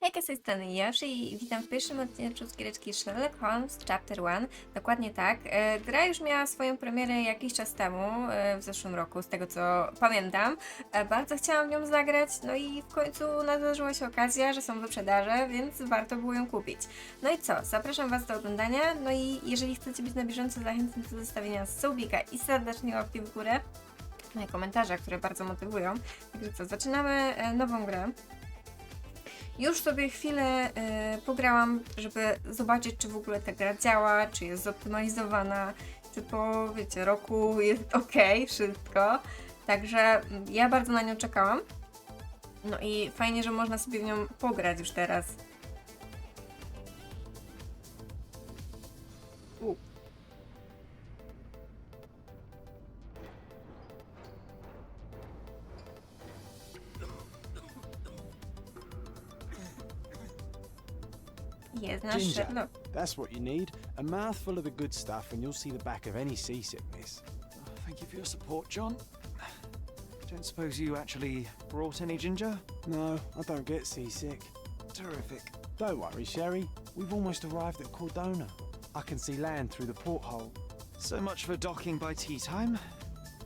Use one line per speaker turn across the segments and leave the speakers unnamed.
Hejka, z tej strony Joszy i witam w pierwszym odcinku z giereczki Sherlock Holmes Chapter One. Dokładnie tak. Gra już miała swoją premierę jakiś czas temu, w zeszłym roku, z tego co pamiętam. Bardzo chciałam w nią zagrać, no i w końcu nadarzyła się okazja, że są wyprzedaże, więc warto było ją kupić. No i co? Zapraszam Was do oglądania, no i jeżeli chcecie być na bieżąco, zachęcam do zostawienia subika i serdecznie łapki w górę. No i komentarze, które bardzo motywują. Także co, zaczynamy nową grę. Już sobie chwilę pograłam, żeby zobaczyć, czy w ogóle ta gra działa, czy jest zoptymalizowana, czy po, wiecie, roku jest ok, wszystko. Także ja bardzo na nią czekałam. No i fajnie, że można sobie w nią pograć już teraz. Jest nasz
Ginger,
Sherlock.
that's what you need. A mouthful of the good stuff and you'll see the back of any seasickness.
Thank you for your support, John. Don't suppose you actually brought any ginger?
No, I don't get seasick.
Terrific.
Don't worry, Sherry. We've almost arrived at Cordona. I can see land through the porthole.
So much for docking by tea time.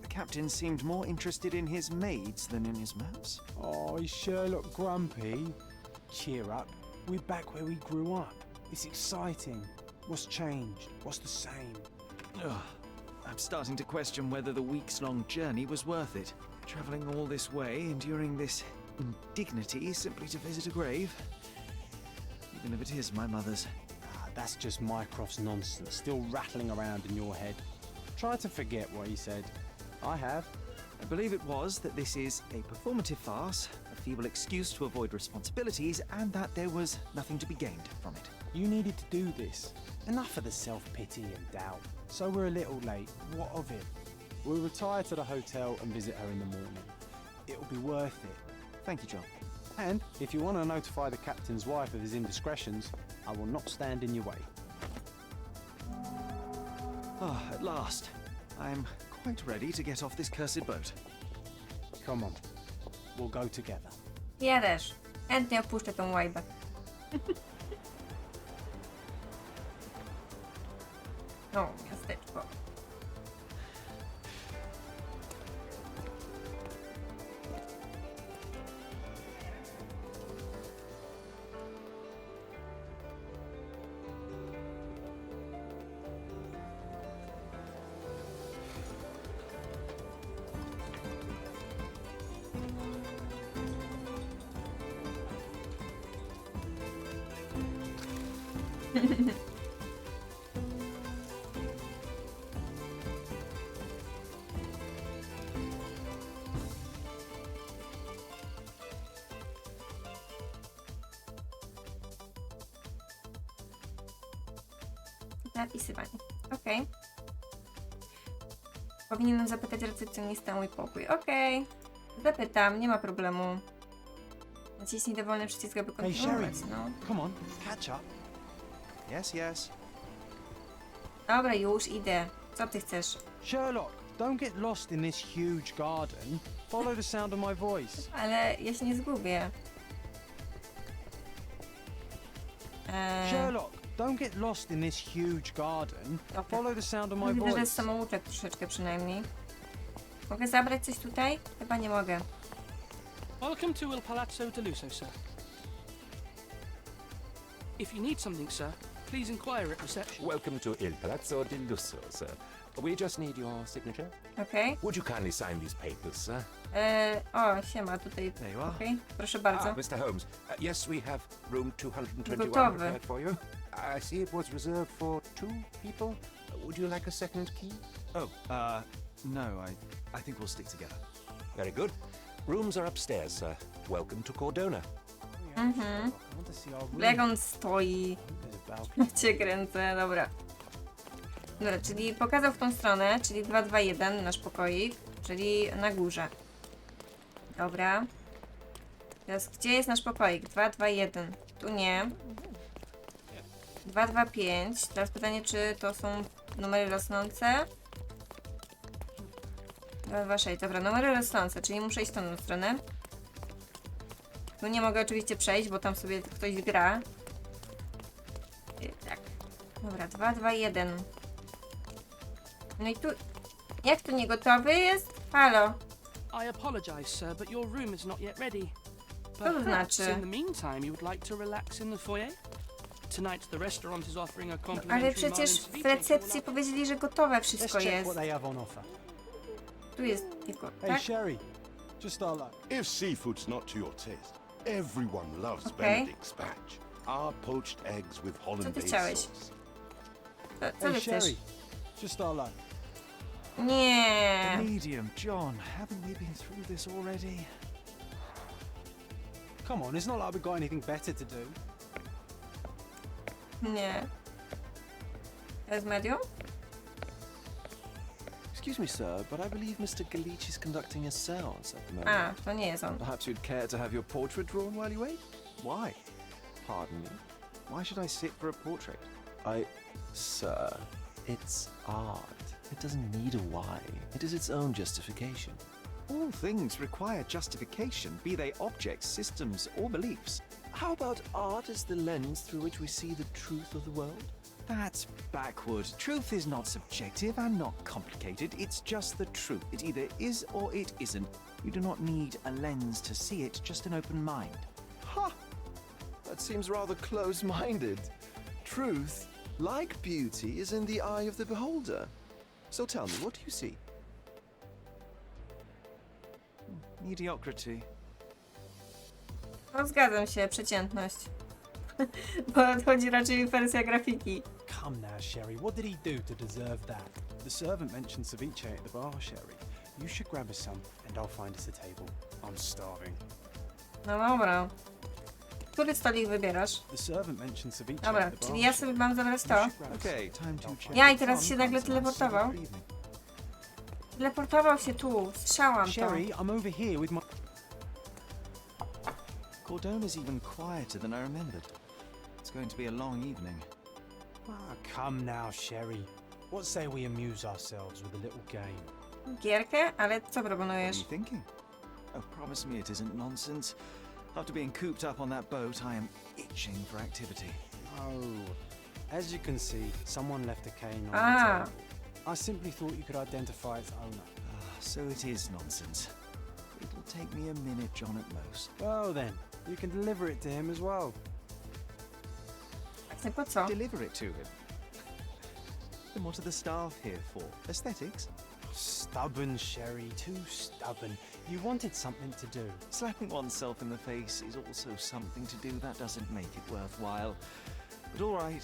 The captain seemed more interested in his maids than in his maps.
Oh, is Sherlock grumpy? Cheer up. We're back where we grew up. It's exciting. What's changed? What's the same?
Ugh. I'm starting to question whether the weeks-long journey was worth it. Travelling all this way, enduring this indignity simply to visit a grave. Even if it is my mother's.
That's just Mycroft's nonsense, still rattling around in your head. Try to forget what he said. I have.
I believe it was that this is a performative farce, a feeble excuse to avoid responsibilities, and that there was nothing to be gained from it.
You needed to do this. Enough of the self-pity and doubt. So we're a little late. What of it? We'll retire to the hotel and visit her in the morning. It'll be worth it.
Thank you, John.
And if you want to notify the captain's wife of his indiscretions, I will not stand in your way.
Ah, at last. I'm quite ready to get off this cursed boat.
Come on. We'll go together.
Ja też. Chętnie opuszczę tą łajbę. O, miasteczko. Zapisywanie. Okej. Powinienem zapytać recepcjonistę o mój pokój. Okej. Zapytam, nie ma problemu. Naciśnij dowolny przycisk, aby
Hey,
kontynuować.
Sherry.
No.
Come on, catch up.
Yes, yes.
Dobra, już idę. Co ty chcesz?
Sherlock, don't get lost in this huge garden. Follow the sound of my voice.
Ale ja się nie zgubię.
Sherlock, don't get lost in this huge garden.
Dobra.
Follow the sound of my
Widzę, że jest
voice.
samouczek troszeczkę przynajmniej. Mogę zabrać coś tutaj? Chyba nie mogę.
Welcome to Il Palazzo de Lusso, sir. If you need something, sir, please inquire at reception.
Welcome to Il Palazzo di Lusso, sir. We just need your signature.
Okej.
Would you kindly sign these papers, sir?
O, siema tutaj.
There you are.
Okej, proszę bardzo.
Mr. Holmes. Yes, we have room 221
Gotowy.
prepared for you. I see it was reserved for 2 people. Would you like a second key?
Oh, no, I think we'll stick together.
Very good. Rooms are upstairs, sir. Welcome to Cordona.
I want to see our room.
Jak on stoi.
There's a balcony.
Cię kręcę, dobra. Dobra, czyli pokazał w tą stronę, czyli 221 nasz pokoik, czyli na górze. Dobra. Teraz gdzie jest nasz pokoik? 221. Tu nie. 225. Teraz pytanie, czy to są numery rosnące? 226, dobra, numery rosnące, czyli muszę iść w tą stronę. Tu nie mogę oczywiście przejść, bo tam sobie ktoś gra. Tak. Dobra, 221. No i tu... Jak tu nie gotowy jest? Halo.
I apologize, sir, but your room is not yet ready.
to
Perhaps
znaczy?
in the meantime you would like to relax in the foyer? Tonight the restaurant is offering a
Ale
complimentary
przecież
Marlin's
w
Vitae to
recepcji
allow-
powiedzieli, że gotowe
Let's
wszystko
check
jest.
what they have on offer.
Tu jest tylko,
Hey,
tak?
Sherry, just our luck.
If seafood's not to your taste, everyone loves
Okay.
Benedict's batch. Our poached eggs with hollandaise
chciałeś?
sauce.
Co
Hey,
wy chcesz?
Sherry, just our luck.
Nie.
Medium, John. Haven't we been through this already?
Come on, it's not like we've got anything better to do.
Nie. To jest medium?
Excuse me, sir, but I believe Mr. Galich is conducting a seance at the moment.
A, to nie jest on.
Perhaps you'd care to have your portrait drawn while you wait?
Why?
Pardon me?
Why should I sit for a portrait?
Sir, it's art. It doesn't need a why. It is its own justification.
All things require justification, be they objects, systems, or beliefs.
How about art as the lens through which we see the truth of the world?
That's backward. Truth is not subjective and not complicated. It's just the truth. It either is or it isn't. You do not need a lens to see it, just an open mind.
Ha! That seems rather close-minded. Truth, like beauty, is in the eye of the beholder. So tell me, what do you see?
Mediocrity.
No zgadzam się, przeciętność. Bo chodzi raczej o wersję grafiki.
Come now, Sherry, what did he do to deserve that? The servant mentioned ceviche at the bar, Sherry. You should grab us some, and I'll find us a table. I'm starving.
No dobra. Który stolik wybierasz?
The servant mentioned ceviche
Dobra,
at the bar.
czyli ja sobie mam zabrać
You
to.
should grab us
Okay, time to check.
Ja i
the
teraz
fun
się nagle
comes in our
teleportował.
silver evening.
Teleportował się tu, strzałam to.
Sherry, I'm over here with my...
Cordona's even quieter than I remembered. It's going to be a long evening.
Come now, Sherry. What say we amuse ourselves with a little game?
Gierkę? Ale co
What are
proponujesz?
you thinking? Oh, promise me it isn't nonsense. After being cooped up on that boat, I am itching for activity.
Oh, as you can see, someone left a cane on the
Ah.
table. I simply thought you could identify its owner.
So it is nonsense. It'll take me a minute, John, at most.
Well then, you can deliver it to him as well.
Właśnie po co?
Deliver it to him. Then what are the staff here for? Aesthetics?
Stubborn, Sherry, too stubborn. You wanted something to do.
Slapping oneself in the face is also something to do. That doesn't make it worthwhile. But all right.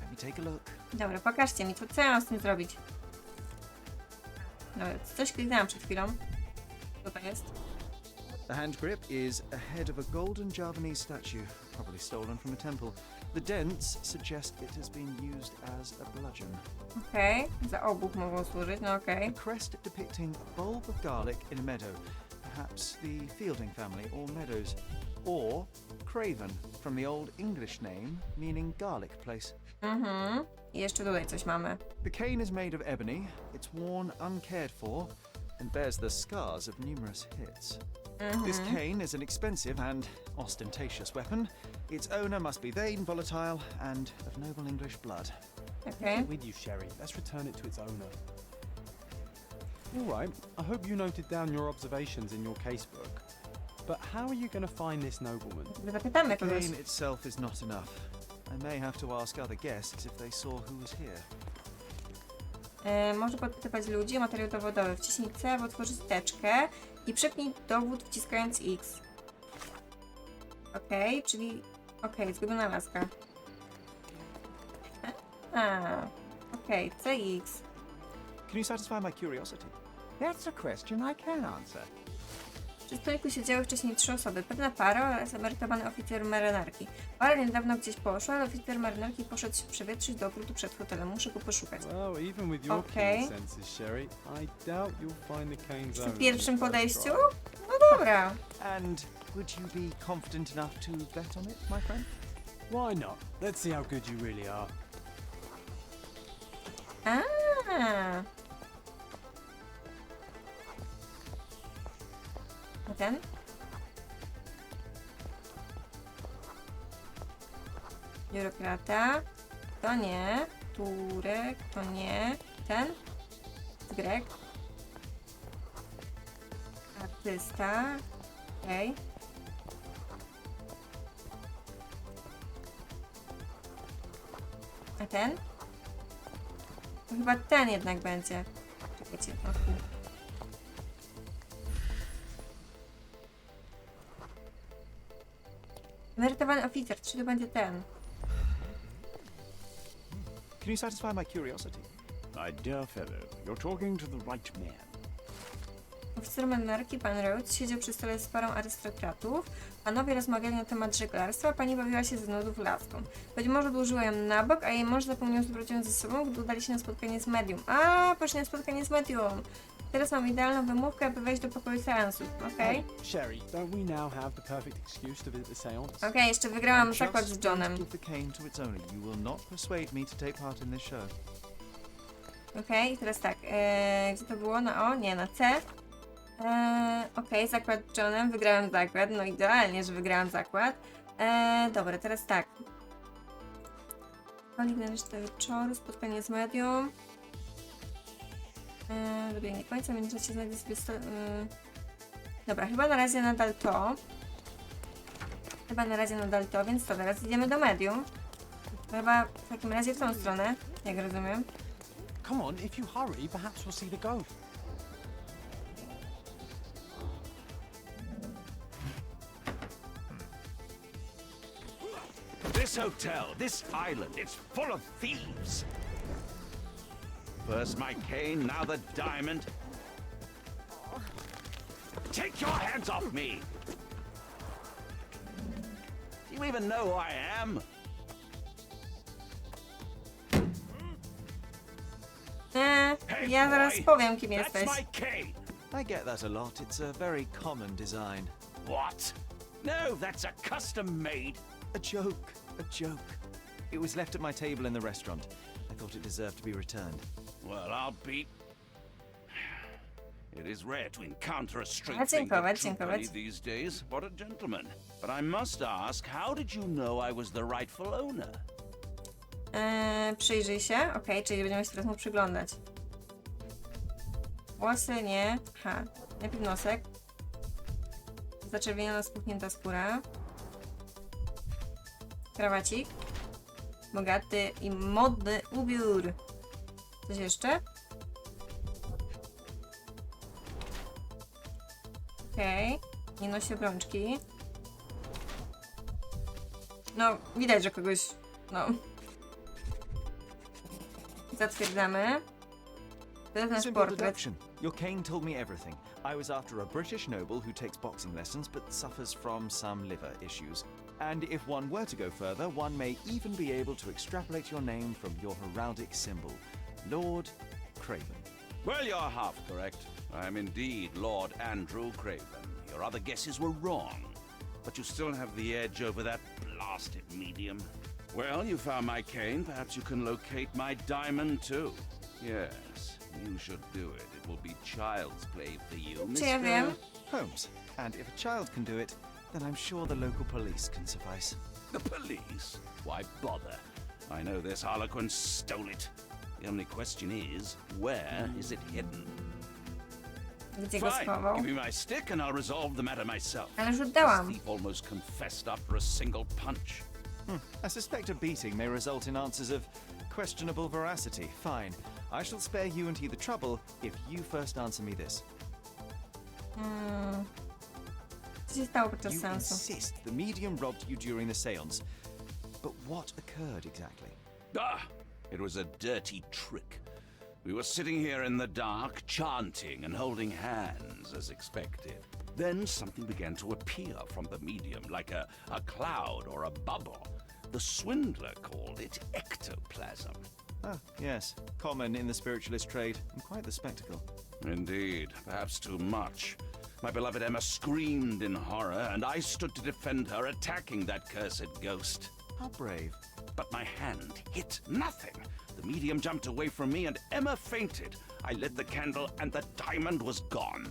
Let me take a look.
Dobra, pokażcie mi, co ja mam z tym zrobić? Dobra, coś kliknęłam przed chwilą. Co to jest?
The hand grip is a head of a golden Javanese statue, probably stolen from a temple. The dents suggest it has been used as a bludgeon.
Okej, za obuch mogą służyć, no okej.
A crest depicting a bulb of garlic in a meadow, perhaps the Fielding family or Meadows, or Craven, from the Old English name meaning garlic place.
Mhm. I jeszcze tutaj coś mamy.
The cane is made of ebony, it's worn uncared for, and bears the scars of numerous hits. This cane is an expensive and ostentatious weapon. Its owner must be vain, volatile, and of noble English blood.
Okej.
With you, Sherry. Let's return it to its owner. All right. I hope you noted down your observations in your casebook. But how are you going to find this nobleman?
Zapytamy
The
kogoś.
cane itself is not enough. I may have to ask other guests if they saw who was here.
Może podpytywać ludzi o materiał dowodowy. Wciśnij C, aby otworzyć teczkę i przypnij dowód wciskając X. Okej, czyli... Okej, zgubiona laska. Okej, CX.
Can you satisfy my curiosity?
That's a question I can answer.
Przy stoliku siedziały wcześniej 3 osoby. Pewna para oraz emerytowany oficer marynarki. Para niedawno gdzieś poszła, ale oficer marynarki poszedł się przewietrzyć do ogródu przed hotelem. Muszę go poszukać.
Well, even with your
Okay.
keen senses, Sherry, I doubt you'll find the cane's
Przy
owner
pierwszym
on the first
podejściu?
try.
No dobra.
And would you be confident enough to bet on it, my friend?
Why not? Let's see how good you really are.
ten? Biurokrata. To nie. Turek. To nie. Ten? Grek. Artysta. Okej. A ten? To chyba ten jednak będzie. Czekajcie, emerytowany oficer, czy to będzie ten?
Can you satisfy my curiosity?
My dear fellow, you're talking to the right man.
Oficer marynarki, pan Rhodes, siedział przy stole z parą arystokratów. Panowie rozmawiali na temat żeglarstwa, a pani bawiła się z nudów laską. Być może odłożyła ją na bok, a jej mąż zapomniał zabrać ją ze sobą, gdy udali się na spotkanie z medium. A, poszli na spotkanie z medium! Teraz mam idealną wymówkę, aby wejść do pokoju seansów, okej?
Sherry, don't we now have the perfect excuse to visit the seance?
Okej, jeszcze wygrałam
Just
zakład z Johnem.
give the cane to its owner. You will not persuade me to take part in this show.
Okej, i teraz tak, gdzie to było? Na O? Nie, na C. Okej, zakład z Johnem, wygrałam zakład, no idealnie, że wygrałam zakład. Dobra, teraz tak. Kolik na resztę wieczoru, spotkanie z medium. Dobiegnie końca, w międzyczasie znajdę sobie dobra, chyba na razie nadal to. Więc to teraz idziemy do medium. Chyba w takim razie w tą stronę, jak rozumiem.
Come on, if you hurry, perhaps we'll see the ghost.
This hotel, this island, it's full of thieves. First my cane, now the diamond. Take your hands off me! Do you even know who I am?
Ja zaraz powiem, kim
That's
jesteś.
my cane!
I get that a lot. It's a very common design.
What? No, that's a custom made.
A joke. A joke. It was left at my table in the restaurant. I thought it deserved to be returned.
Well, I'll be. It is rare to encounter a straight
Dziękować,
fingered
dziękować.
trooper these days. What a gentleman. But I must ask, how did you know I was the rightful owner?
Przyjrzyj się. Okej, czyli będziemy się teraz mu przyglądać. Włosy, nie. Ha. Najpierw nosek. Zaczerwieniona, spuchnięta skóra. Krawacik. Bogaty i modny ubiór. Coś jeszcze? Okej. Nie nosi obrączki. No, widać, że kogoś... No. Zatwierdzamy. To jest nasz
Simple
portret.
deduction. Your cane told me everything. I was after a British noble who takes boxing lessons but suffers from some liver issues. And if one were to go further, one may even be able to extrapolate your name from your heraldic symbol, Lord Craven.
Well, you're half correct. I am indeed Lord Andrew Craven. Your other guesses were wrong. But you still have the edge over that blasted medium. Well, you found my cane. Perhaps you can locate my diamond too. Yes, you should do it. It will be child's play for you,
Czy ja wiem?
Holmes. And if a child can do it, then I'm sure the local police can suffice.
The police? Why bother? I know this harlequin stole it. The only question is, where is it hidden?
Gdzie go
Fine,
schował?
give me my stick and I'll resolve the matter myself.
Ależ
This
oddałam.
thief almost confessed after a single punch.
I suspect a beating may result in answers of questionable veracity. Fine. I shall spare you and he the trouble if you first answer me this.
Co się stało podczas
You
seansu?
insist the medium robbed you during the seance. But what occurred exactly?
Ah, it was a dirty trick. We were sitting here in the dark, chanting and holding hands as expected. Then something began to appear from the medium, like a cloud or a bubble. The swindler called it ectoplasm.
Ah, yes. Common in the spiritualist trade, and quite the spectacle.
Indeed, perhaps too much. My beloved Emma screamed in horror, and I stood to defend her, attacking that cursed ghost.
How brave.
But my hand hit nothing. The medium jumped away from me, and Emma fainted. I lit the candle, and the diamond was gone.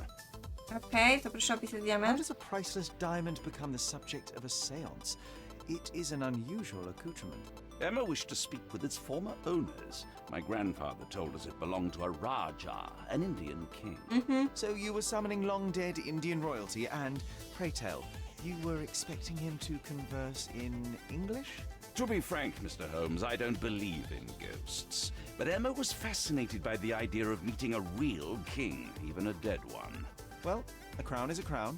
Okej, to proszę opisać
How
diament.
does a priceless diamond become the subject of a seance? It is an unusual accoutrement.
Emma wished to speak with its former owners. My grandfather told us it belonged to a Raja, an Indian king.
So you were summoning long-dead Indian royalty and, pray tell, you were expecting him to converse in English?
To be frank, Mr. Holmes, I don't believe in ghosts. But Emma was fascinated by the idea of meeting a real king, even a dead one.
Well, a crown is a crown.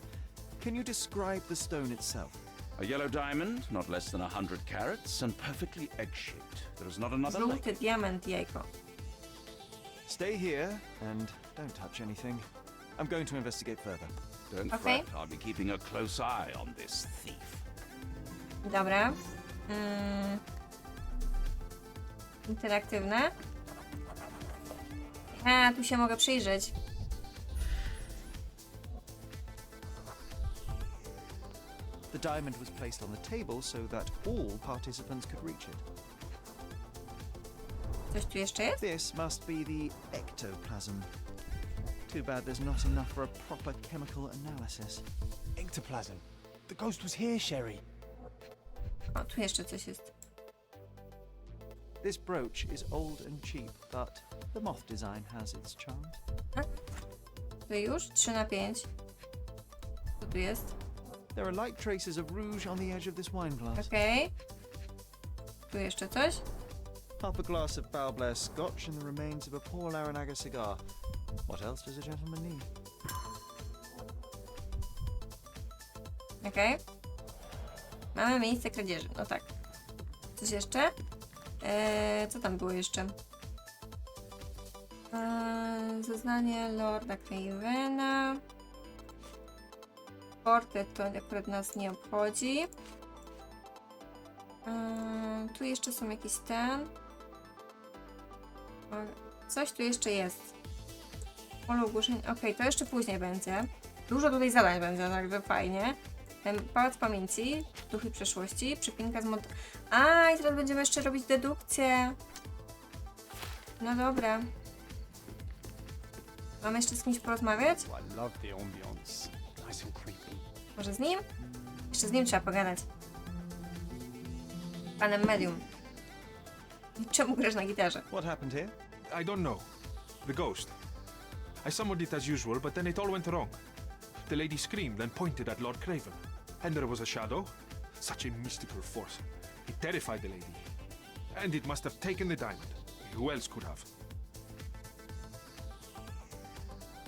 Can you describe the stone itself?
A yellow diamond, not less than 100 carats, and perfectly egg-shaped. There is not another like
Żółty
it.
diament, jajko.
Stay here and don't touch anything. I'm going to investigate further.
Don't
Okay.
fret, I'll be keeping a close eye on this thief.
Dobra. Interaktywne. A, tu się mogę przyjrzeć.
The diamond was placed on the table so that all participants could reach it.
Coś tu jeszcze jest?
This must be the ectoplasm. Too bad there's not enough for a proper chemical analysis.
Ectoplasm. The ghost was here, Sherry.
O, tu jeszcze coś jest.
This brooch is old and cheap, but the moth design has its charms.
To już? 3 na 5. Co tu jest?
There are light traces of rouge on the edge of this wine glass.
Okej. Tu jeszcze coś?
Half a glass of Balblair Scotch and the remains of a Paul Aranaga cigar. What else does a gentleman need?
Okej. Mamy miejsce kradzieży. No tak. Coś jeszcze? Co tam było jeszcze? Zeznanie Lorda Cravena. Portret to akurat nas nie obchodzi. Tu jeszcze są jakieś coś tu jeszcze jest. Pole ogłoszeń. Okej, to jeszcze później będzie. Dużo tutaj zadań będzie, także fajnie. Pałac pamięci, duchy przeszłości, przypinka z mod... A, i teraz będziemy jeszcze robić dedukcję. No dobra. Mamy jeszcze z kimś porozmawiać?
I love the ambience. Nice and creepy.
Może z nim? Jeszcze z nim trzeba pogadać. Panem medium. Czemu grasz na gitarze?
What happened here?
I don't know. The ghost. I summoned it as usual, but then it all went wrong. The lady screamed and pointed at Lord Craven. And there was a shadow. Such a mystical force. It terrified the lady. And it must have taken the diamond. Who else could have?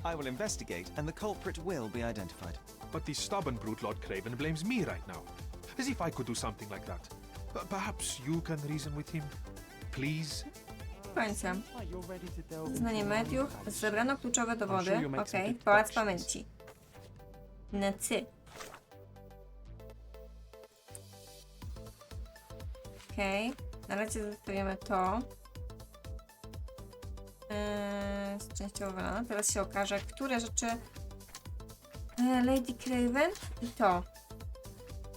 I will investigate, and the culprit will be identified.
But the stubborn brute Lord Craven blames me right now. As if I could do something like that. Perhaps you can reason with him? Please?
Końca.
Like you're ready to delve
Znanie
into
mediów.
knowledge.
Zebrano kluczowe dowody.
sure you'll make some
Okej.
good
Pałac
deductions.
pamięci. Necy. Okej. Na razie zostawiamy to. Częściowo wylane. Teraz się okaże, które rzeczy... Lady Craven i to.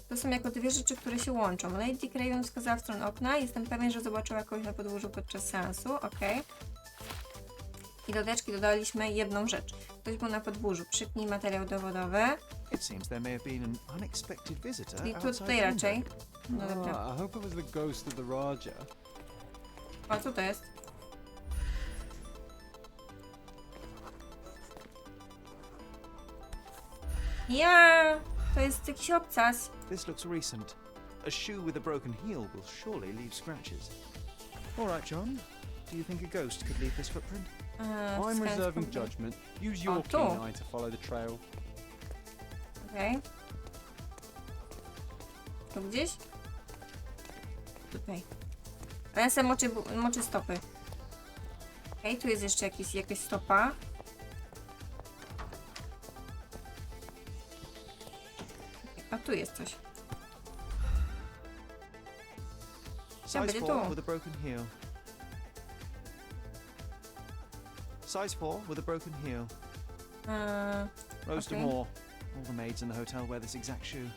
To są jako dwie rzeczy, które się łączą. Lady Craven wskazała w stronę okna. Jestem pewien, że zobaczyła kogoś na podwórzu podczas seansu. Okej. I do teczki dodaliśmy jedną rzecz. Ktoś był na podwórzu. Przypnij materiał dowodowy.
It seems there may have been an unexpected visitor
I
outside
tutaj
the
raczej.
window.
No dobra.
I hope it was the ghost of the Raja.
O, co to jest? Ja! To jest jakiś obcas.
This looks recent. A shoe with a broken heel will surely leave scratches. All right, John. Do you think a ghost could leave this footprint?
I'm
wstęp
reserving
kompletny.
judgment. Use your
Oh,
keen
tu.
eye to follow the trail.
Okej. Tu gdzieś? Tutaj. Ręce moczy stopy. Okej, tu jest jeszcze jakaś stopa. A tu jest coś.
Size
będzie
4
tu.
with a broken heel. Size 4 with a broken heel. Roast
Okay.
more. All the maids in the hotel wear this exact shoe.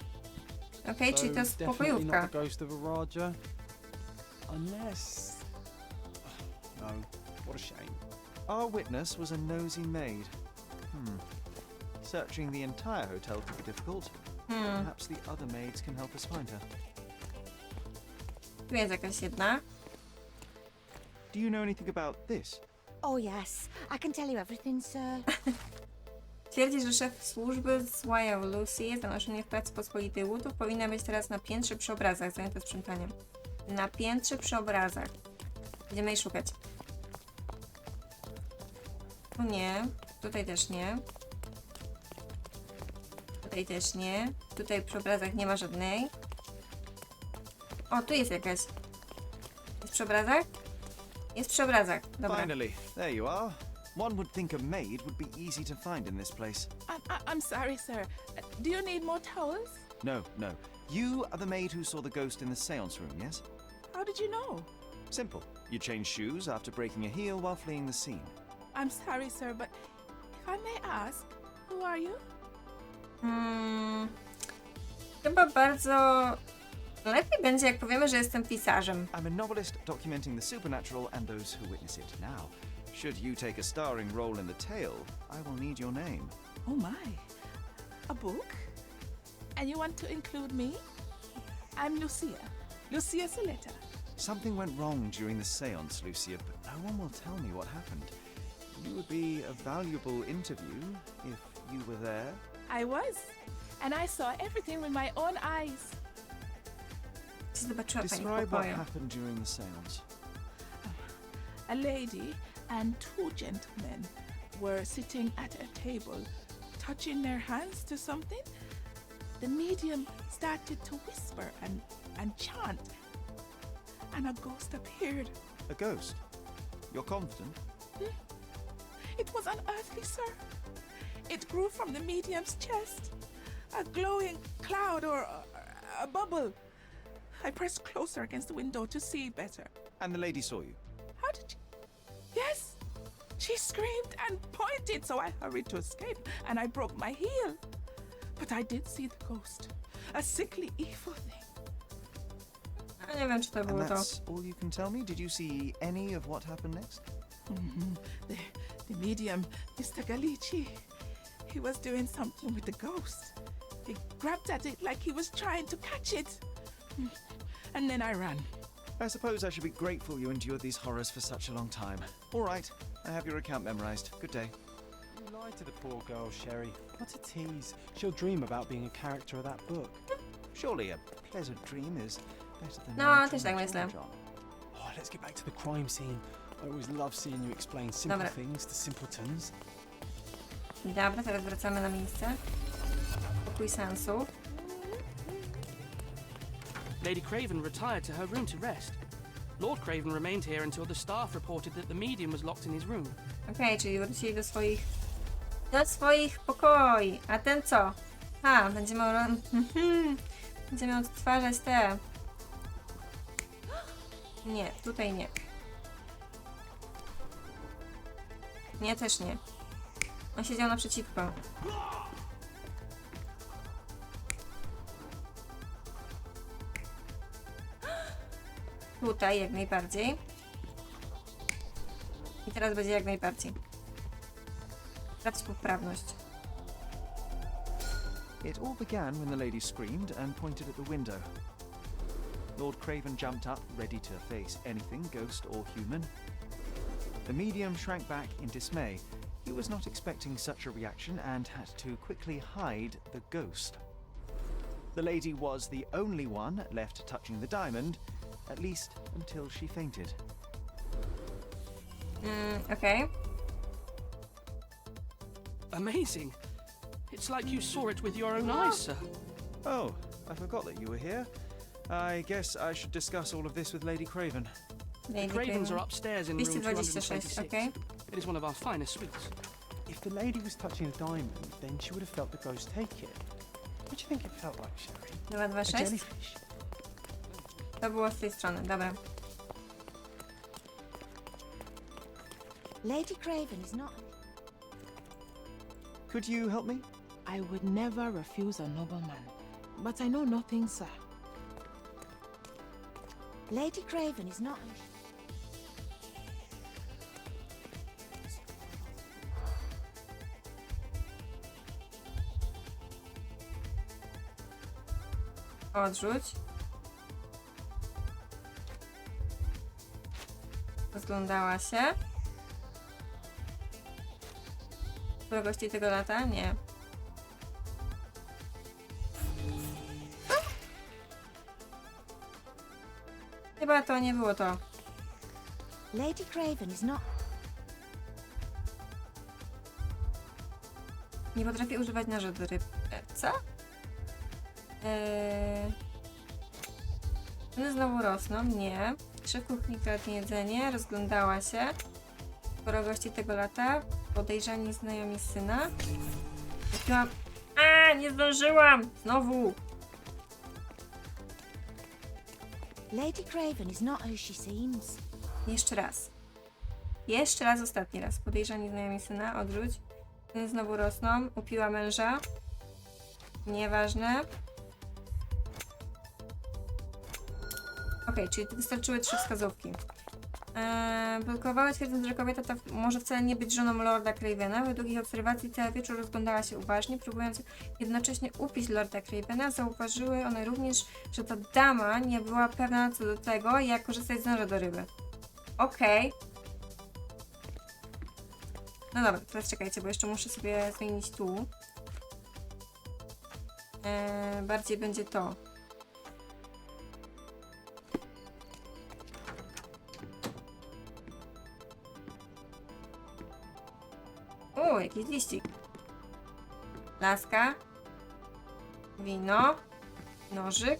Okej, czyli to jest
definitely not
pokojówka.
the ghost of a Raja. Unless... No, what a shame.
Our witness was a nosy maid. Searching the entire hotel could be difficult. Perhaps the other maids can help us find her.
Tu jest jakaś jedna.
Do you know anything about this?
Oh, yes. I can tell you everything, sir.
Twierdzi, że szef służby złajał Lucy za noszenie w pracy pospolitych butów. Powinna być teraz na piętrze przy obrazach, zajęta sprzątaniem. Na piętrze przy obrazach. Będziemy jej szukać. Tu nie. Tutaj też nie. Tutaj też nie. Tutaj przy obrazach nie ma żadnej. O, tu jest jakaś. Jest przy obrazach? Jest przy obrazach. Dobra.
Finally, there you are. One would think a maid would be easy to find in this place.
I'm sorry, sir. Do you need more towels?
No, no. You are the maid who saw the ghost in the seance room, yes?
How did you know?
Simple. You changed shoes after breaking a heel while fleeing the scene.
I'm sorry, sir, but if I may ask, who are you?
Chyba bardzo lepiej będzie, jak powiemy, że jestem pisarzem.
I'm a novelist documenting the supernatural and those who witness it. Now, should you take a starring role in the tale, I will need your name.
Oh my. A book? And you want to include me? I'm Lucia. Lucia Saletta.
Something went wrong during the seance, Lucia, but no one will tell me what happened. You would be a valuable interview if you were there.
I was. And I saw everything with my own eyes.
Zobaczyła pani w
Describe what
pokoju.
happened during the seance.
A lady and two gentlemen were sitting at a table, touching their hands to something. The medium started to whisper and chant, and a ghost appeared.
A ghost? You're confident?
It was unearthly, sir. It grew from the medium's chest, a glowing cloud or a bubble. I pressed closer against the window to see better.
And the lady saw you?
How did you? Yes! She screamed and pointed, so I hurried to escape, and I broke my heel. But I did see the ghost, a sickly, evil thing.
A nie wiem, czy to
And
było to.
that's all you can tell me? Did you see any of what happened next?
The medium, Mr. Galici, he was doing something with the ghost. He grabbed at it like he was trying to catch it. And then I ran.
I suppose I should be grateful you endured these horrors for such a long time. All right, I have your account memorized. Good day.
You lied to the poor girl, Sherry. What a tease. She'll dream about being a character of that book.
Surely a pleasant dream is better than
No,
no
też tak myślę.
Oh, let's get back to the crime scene. I always love seeing you explain simple
Dobra.
things to simpletons.
Dobra, teraz wracamy na miejsce. Pokój sensu.
Lady Craven retired to her room to rest. Lord Craven remained here until the staff reported that the medium was locked in his room.
Okej, czyli wrócili do swoich pokoi. A ten co? Będzie miał będzie miał odtwarzać te. Nie, tutaj nie. Nie, też nie. On siedział naprzeciwko. Tutaj jak najbardziej. I teraz będzie jak najbardziej. Sprawdź poprawność.
It all began when the lady screamed and pointed at the window. Lord Craven jumped up, ready to face anything, ghost or human. The medium shrank back in dismay. He was not expecting such a reaction and had to quickly hide the ghost. The lady was the only one left touching the diamond, at least until she fainted.
Okej.
Amazing. It's like you saw it with your own eyes, sir.
Oh, I forgot that you were here. I guess I should discuss all of this with Lady Craven.
The Cravens are upstairs in room
226,
226.
okay.
It is one of our finest suites.
If the lady was touching a diamond, then she would have felt the ghost take it. What do you think it felt like, Sherry? A
226.
jellyfish?
To było z tej strony, dobra.
Lady Craven is not...
Could you help me?
I would never refuse a nobleman, but I know nothing, sir.
Lady Craven is not...
Odrzuć. Rozglądała się. Długości tego lata? Nie. Chyba to nie było to.
Lady Craven is not.
Nie potrafię używać noża do ryb. Co? One znowu rosną? Nie. Szef kuchni kradnie jedzenie. Rozglądała się. Sporo gości tego lata. Podejrzani znajomi syna. Kupiłam... A, nie zdążyłam! Znowu!
Lady Craven is not who she seems.
Jeszcze raz. Jeszcze raz, ostatni raz. Podejrzani znajomi syna. Odrzuć. Syny znowu rosną. Upiła męża. Nieważne. Okej, czyli wystarczyły 3 wskazówki. Blokowały twierdząc, że kobieta ta może wcale nie być żoną Lorda Cravena. Według ich obserwacji cały wieczór rozglądała się uważnie, próbując jednocześnie upić Lorda Cravena. Zauważyły one również, że ta dama nie była pewna co do tego, jak korzystać z noża do ryby. Okej. No dobra, teraz czekajcie, bo jeszcze muszę sobie zmienić tu. Bardziej będzie to. O, jakiś liścik. Laska. Wino. Nożyk.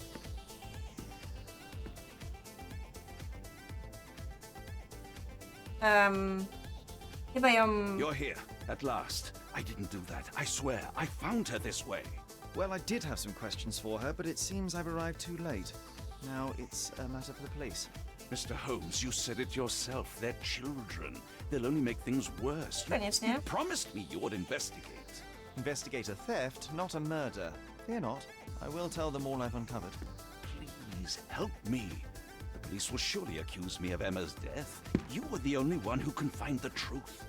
Chyba ją...
You're here, at last. I didn't do that. I swear, I found her this way.
Well, I did have some questions for her, but it seems I've arrived too late. Now it's a matter for the police.
Mr. Holmes, you said it yourself. They're children. They'll only make things worse.
Koniecznie.
You promised me you would investigate.
Investigate a theft, not a murder. Fear not. I will tell them all I've uncovered.
Please help me. The police will surely accuse me of Emma's death. You are the only one who can find the truth.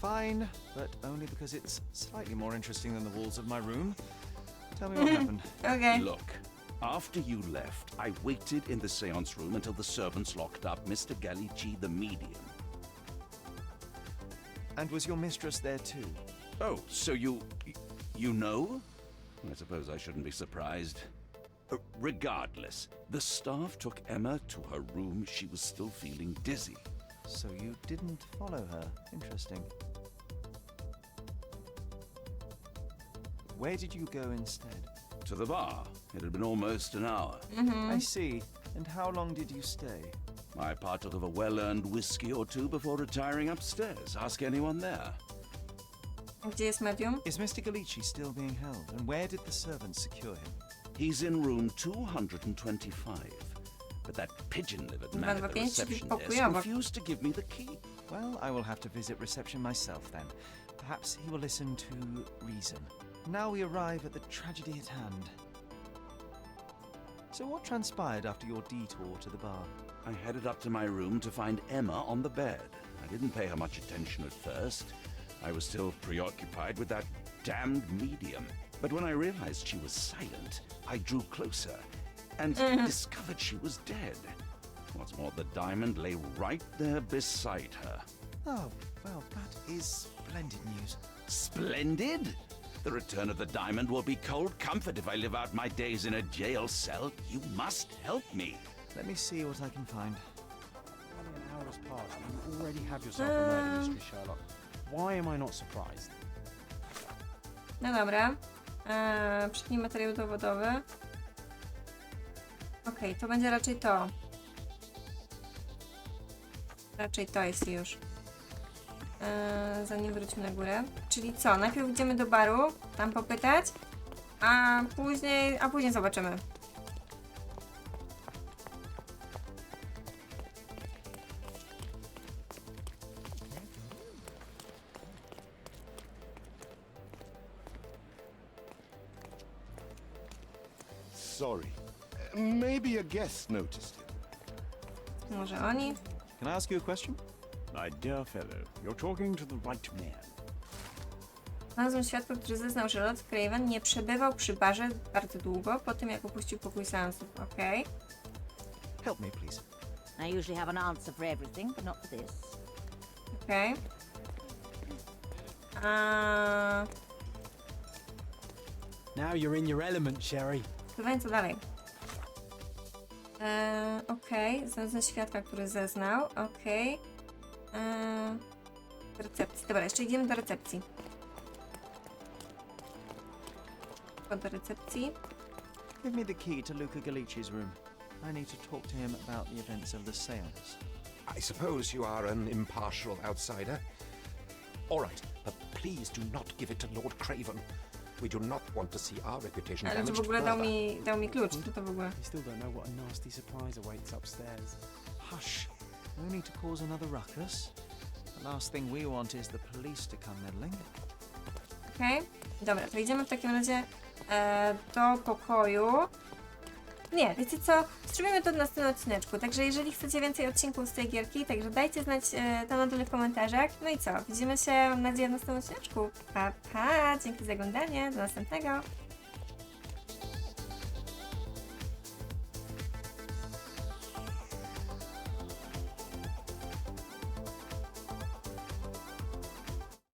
Fine, but only because it's slightly more interesting than the walls of my room. Tell me what happened.
Okay.
Look, after you left, I waited in the seance room until the servants locked up Mr. Gallici, the medium.
And was your mistress there too?
Oh, so you know? I suppose I shouldn't be surprised. Regardless, the staff took Emma to her room. She was still feeling dizzy.
So you didn't follow her. Interesting. Where did you go instead?
To the bar. It had been almost an hour.
I see. And how long did you stay?
I partook of a well-earned whiskey or two before retiring upstairs. Ask anyone there.
Gdzie jest medium?
Is Mr. Gallici still being held? And where did the servants secure him?
He's in room 225. But that pigeon-livered man at the
225,
reception
czyli
desk
pokojowo.
refused to give me the key.
Well, I will have to visit reception myself then. Perhaps he will listen to reason. Now we arrive at the tragedy at hand. So what transpired after your detour to the bar?
I headed up to my room to find Emma on the bed. I didn't pay her much attention at first. I was still preoccupied with that damned medium. But when I realized she was silent, I drew closer and discovered she was dead. What's more, the diamond lay right there beside her.
Oh, well, that is splendid news.
Splendid! The return of the diamond will be cold comfort if I live out my days in a jail cell. You must help me.
Let me see what I can find.
Only an hour has passed and you already have yourself a murder mystery, Sherlock. Why am I not surprised?
No dobra. Przedni materiał dowodowy. Okej, to będzie raczej to. Raczej to jest już. Zanim wrócimy na górę. Czyli co? Najpierw idziemy do baru, tam popytać, a później zobaczymy.
Sorry. Maybe a guest noticed it.
Może oni?
Can I ask you a question?
My dear fellow, you're talking to the right man.
Znalazłem świadka, który zeznał, że Lord Craven nie przebywał przy barze bardzo długo po tym, jak opuścił pokój seansów. Okej.
Help me, please.
I usually have an answer for everything, but not for this.
Okej.
Now you're in your element, Sherry.
Pytanie, co dalej? Okej. Znalazłem świadka, który zeznał. Okej. Recepcji. Dobra, jeszcze idziemy do recepcji. Do recepcji.
Give me the key to Luca Galici's room. I need to talk to him about the events of the seance.
I suppose you are an impartial outsider. All right, but please do not give it to Lord Craven. We do not want to see our reputation
Ale czy
damaged
w ogóle
further.
dał mi klucz? Czy to w ogóle?
You still don't know what a nasty surprise awaits upstairs.
Hush. No need to cause another ruckus. The last thing we want is the police to come meddling.
Okej. Dobra, to idziemy w takim razie do pokoju. Nie, wiecie co? Zrobimy to w następnym odcineczku, także jeżeli chcecie więcej odcinków z tej gierki, także dajcie znać tam na dole w komentarzach. No i co? Widzimy się, mam nadzieję, w następnym odcineczku. Pa, pa! Dzięki za oglądanie, do następnego!